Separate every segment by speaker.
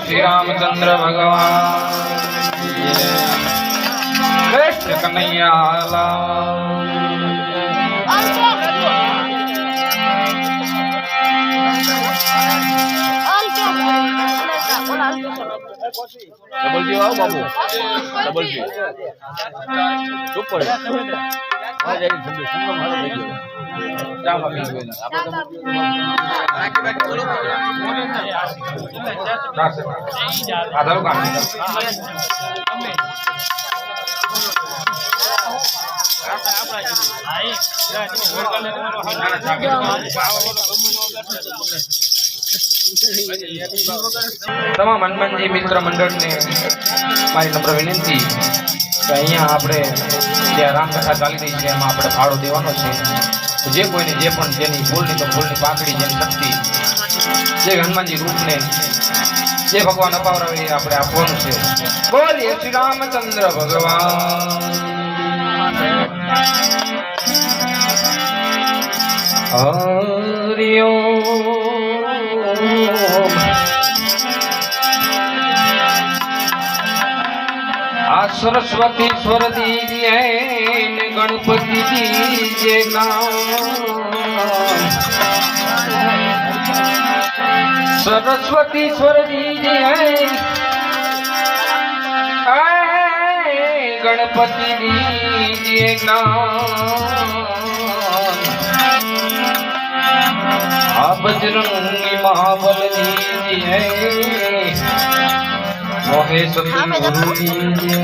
Speaker 1: श्री रामचंद्र भगवान कृष्ण कन्हैया लाल।
Speaker 2: डबल जी आओ बाबू डबल जी चुप पड़े आ जाए ठंडे सुंदर मारो देखिए क्या बात है
Speaker 1: आधार का તમામ હનુમાનજી મિત્ર મંડળને મારી નમ્ર વિનંતી કે અહીંયા આપણે જે રામકથા ચાલી રહી છે એમાં આપણે ફાળો દેવાનો છે. જે કોઈને જે પણ જેની ફૂલની તો ફૂલની પાંખડી જેની શક્તિ જે હનુમાનજી રૂપને જે ભગવાન અપાવરાવે એ આપણે આપવાનું છે. બોલીએ શ્રી રામચંદ્ર ભગવાન હરિ ઓમ. આ સરસ્વતી સ્વર દીજીએ ને ગણપતિ દીજે નામ. સરસ્વતી સ્વર દીજીએ ગણપતિ દીજે નામ. આ બજરંગી મહાબલ દીજીએ મોહે સતી ગુરુ દીજીએ.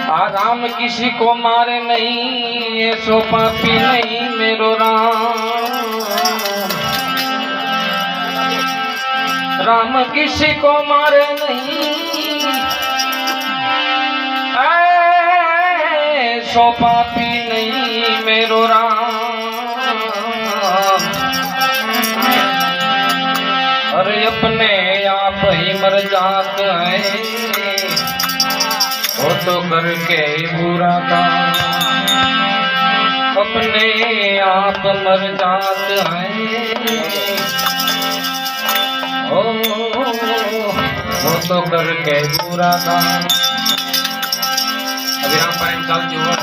Speaker 1: आ राम किसी को मारे नहीं ऐसो पापी नहीं मेरो राम. राम किसी को मारे नहीं ऐसो पापी नहीं मेरो राम. अरे अपने आप ही मर जात है वो तो करके बुरा काम. अपने आप मर जात है वो तो करके बुरा काम. अभिराम पारायण ચાલતું હોય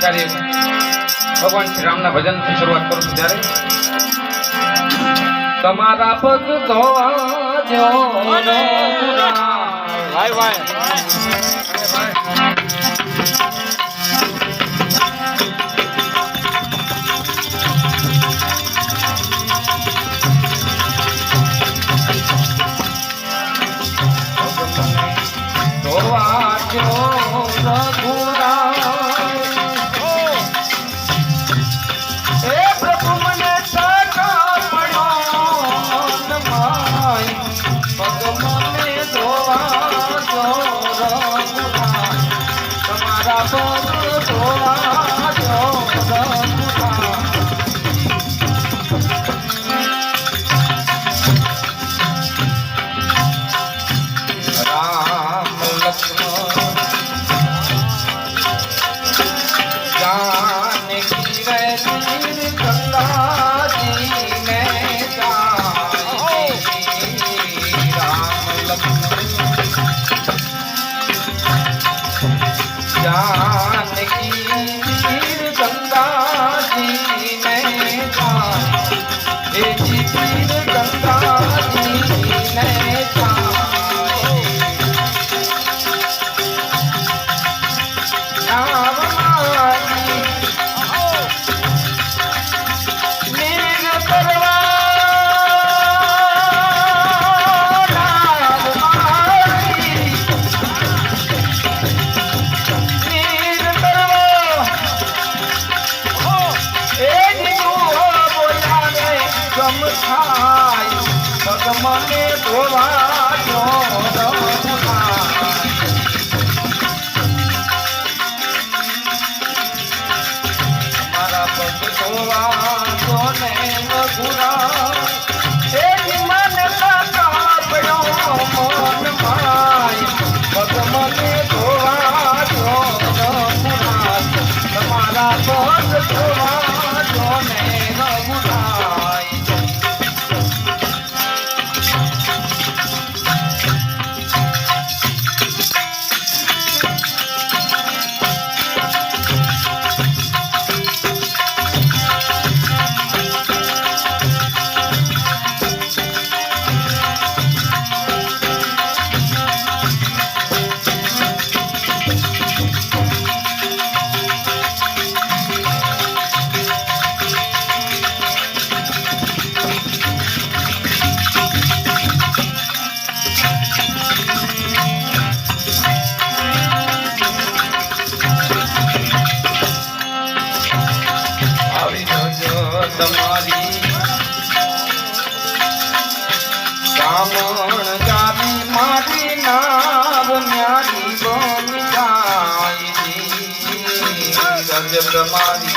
Speaker 1: ત્યારે ભગવાન શ્રી રામના ભજનથી શરૂઆત કરું છું. ત્યારે તમારા પગ ધોજો
Speaker 2: भाई भाई
Speaker 1: તમારી કામણ જાવી મારી નાવ ન્યારી બની જાય રજ તમારી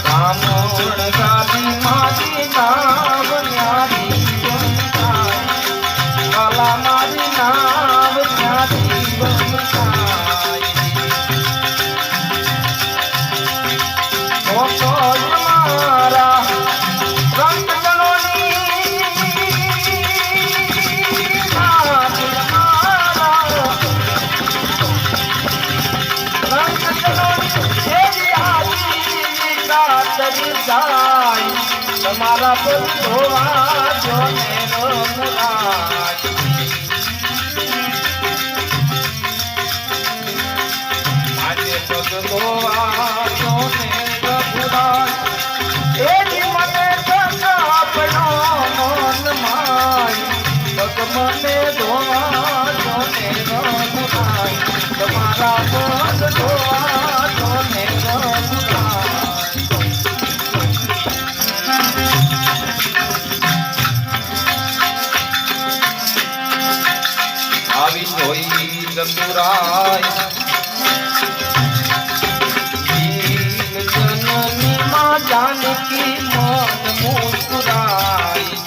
Speaker 1: કામણ જાવી મારી નાવ ન્યારી બની જાય કાલા મારી નાવ ન્યારી બની જાય મારા રંગ તમારા પર ધોવા જો ને આજે પગ ધોવા જો ને એની મને આપણો મન માય પગ મને ધોવા જો ને તમારા પગ ધોવા જો ને આવી જોઈ જતુરાય જનની માં જાનકી મન મુસ્કુરાય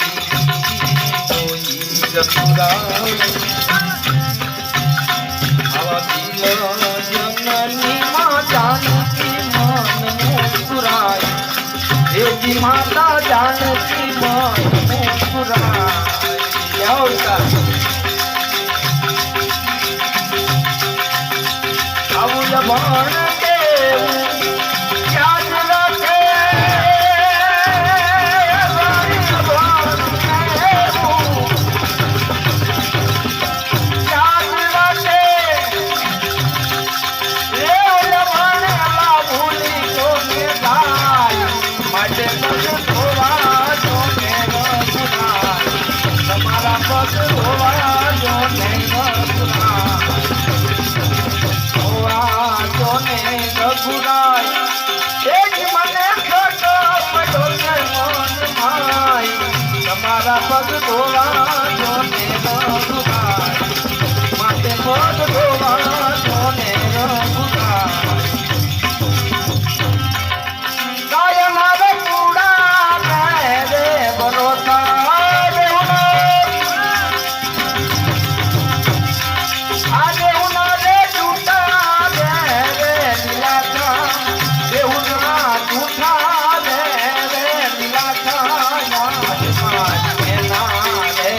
Speaker 1: જોઈ જતુરાય આવા દિલ જનની માં જાનકી મન મુસ્કુરાય દેવી માતા જાનકી મન મુસ્કુરાય આવું ભણ દેવું યાદ રાખે યાદ રાખે ભણેલા ભૂલી તો જાય માટે પગ ધોવા જો ને તમારા પગ ધોવા જો ને રઘુરાય એક મને ખટો પડો ને મન માય તમારા પગ ધોવા જો ને રઘુરાય માટે પગ ધોવા જો ને રઘુરાય ગાય મારે કુડા રે ભરોસા આજે ઉનારે જૂઠા રે દિલાખા દેઉના જૂઠા રે દિલાખા રે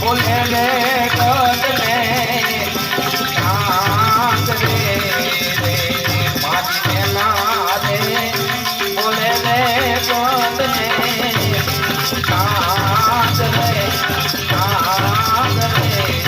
Speaker 1: બોલે રે કદને શાંત રે મારી મેના રે બોલે રે કદને શાંત રે શાંત રે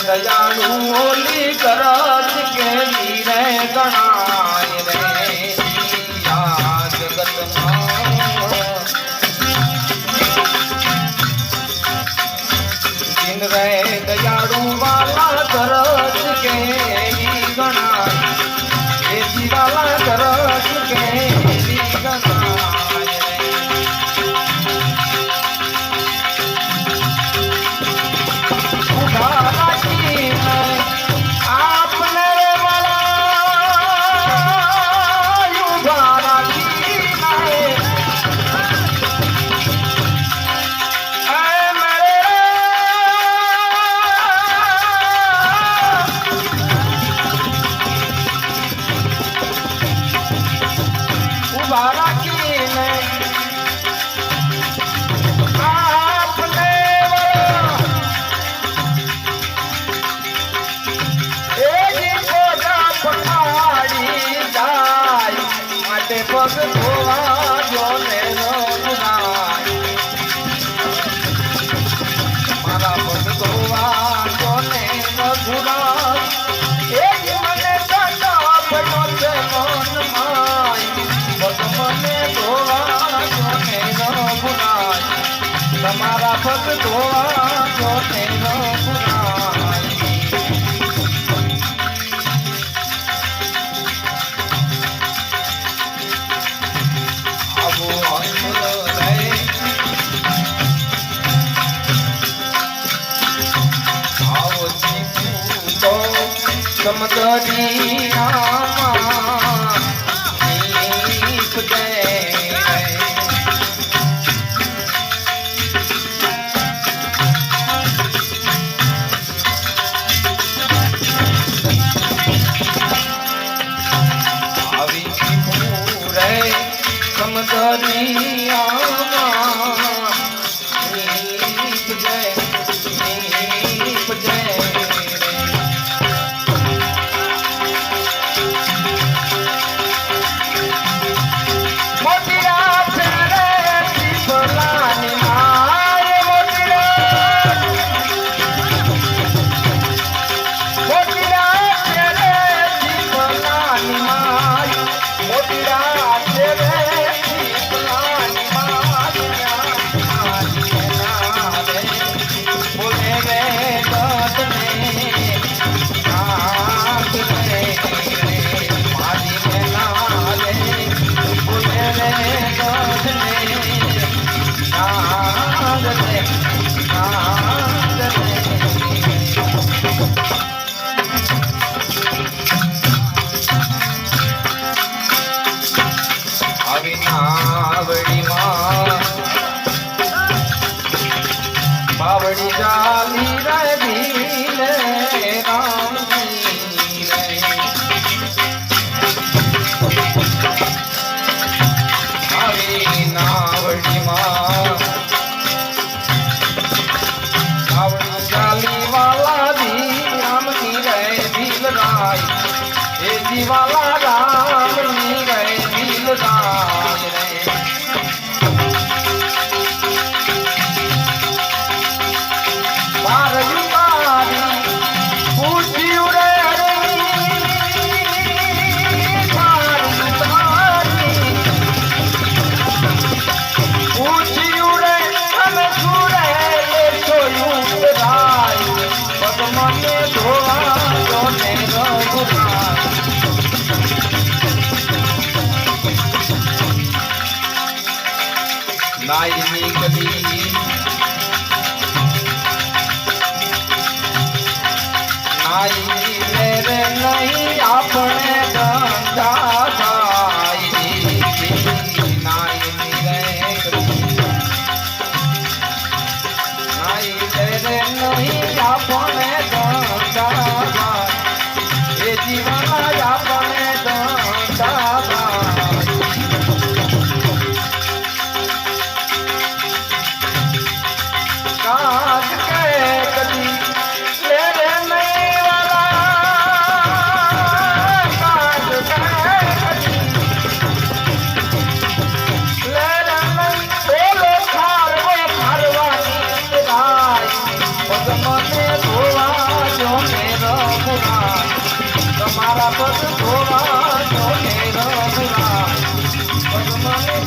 Speaker 1: દયાળુ ઓલી કરત કેવી રે ગણાય રે આ જગતમાં રે દયાળુ વાલા કરત કેવી ગણાય એ જીવાલા કરત કેવી ગણાય आपने સમદરિયામાં નીપજે આવી પૂરે સમદરિયામાં નીપજે નીપજે बावड़ी जाली रे भीले रामजी रे हरी नावड़ी माँ बावड़ी जाली वाला दी रामजी रे भील राय ए जी वाला रामजी रे भील राय रे नाई निकली नाई मेरे नहीं अपने गंगा भाई नाई मेरे नाई मेरे नहीं अपने गंगा भाई ये जीवन अपने गंगा भाई काज के कदी मेरे नहीं वाला काज के कदी मेरे नहीं बोलो खारवानी राय पद मने धोवा जो मेरो बुराई तुम्हारा पद धोवा जो मेरो बुराई पद मने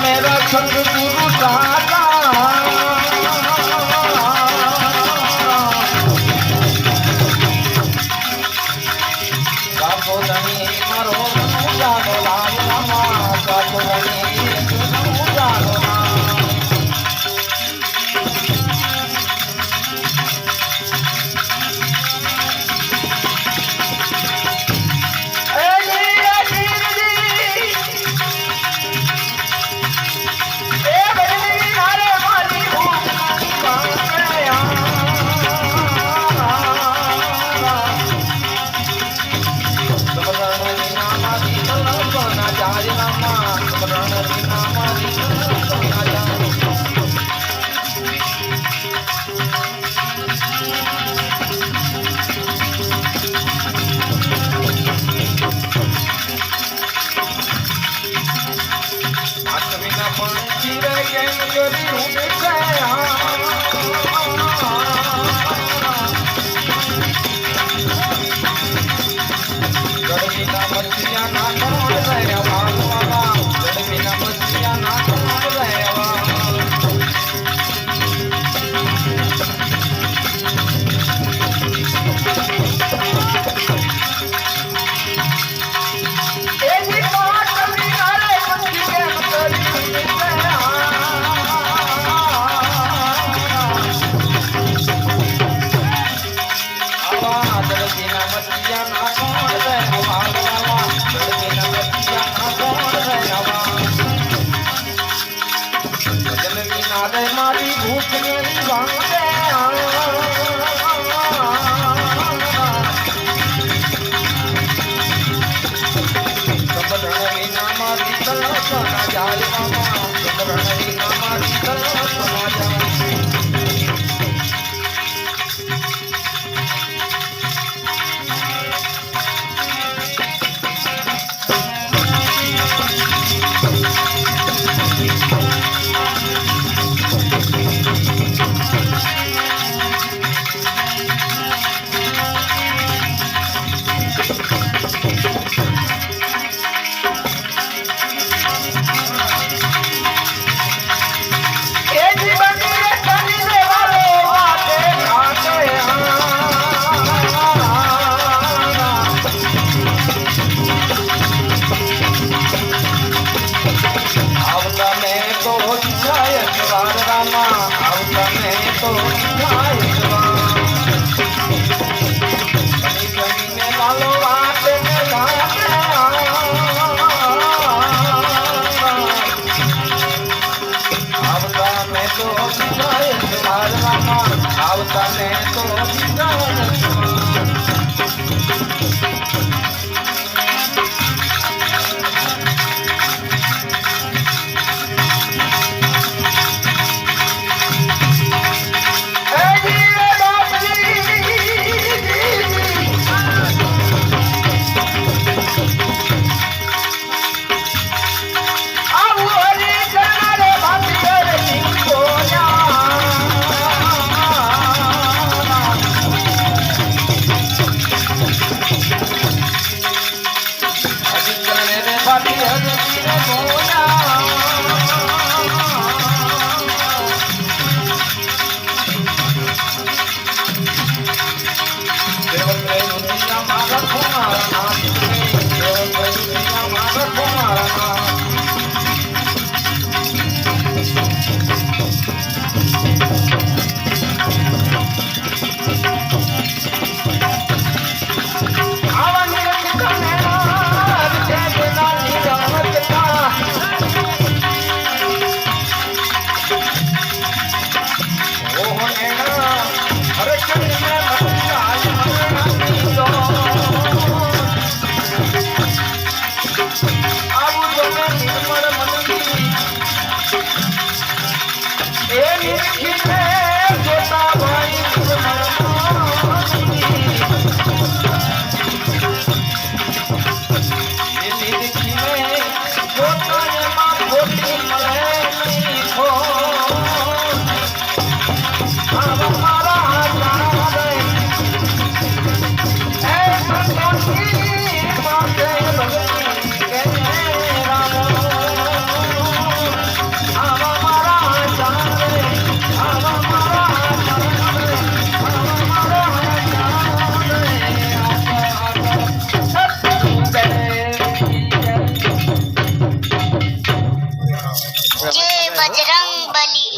Speaker 1: मेरा सतगुरु दाता મારી ભૂખ નહીં ભાંગે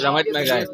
Speaker 2: રમતમાં ગાય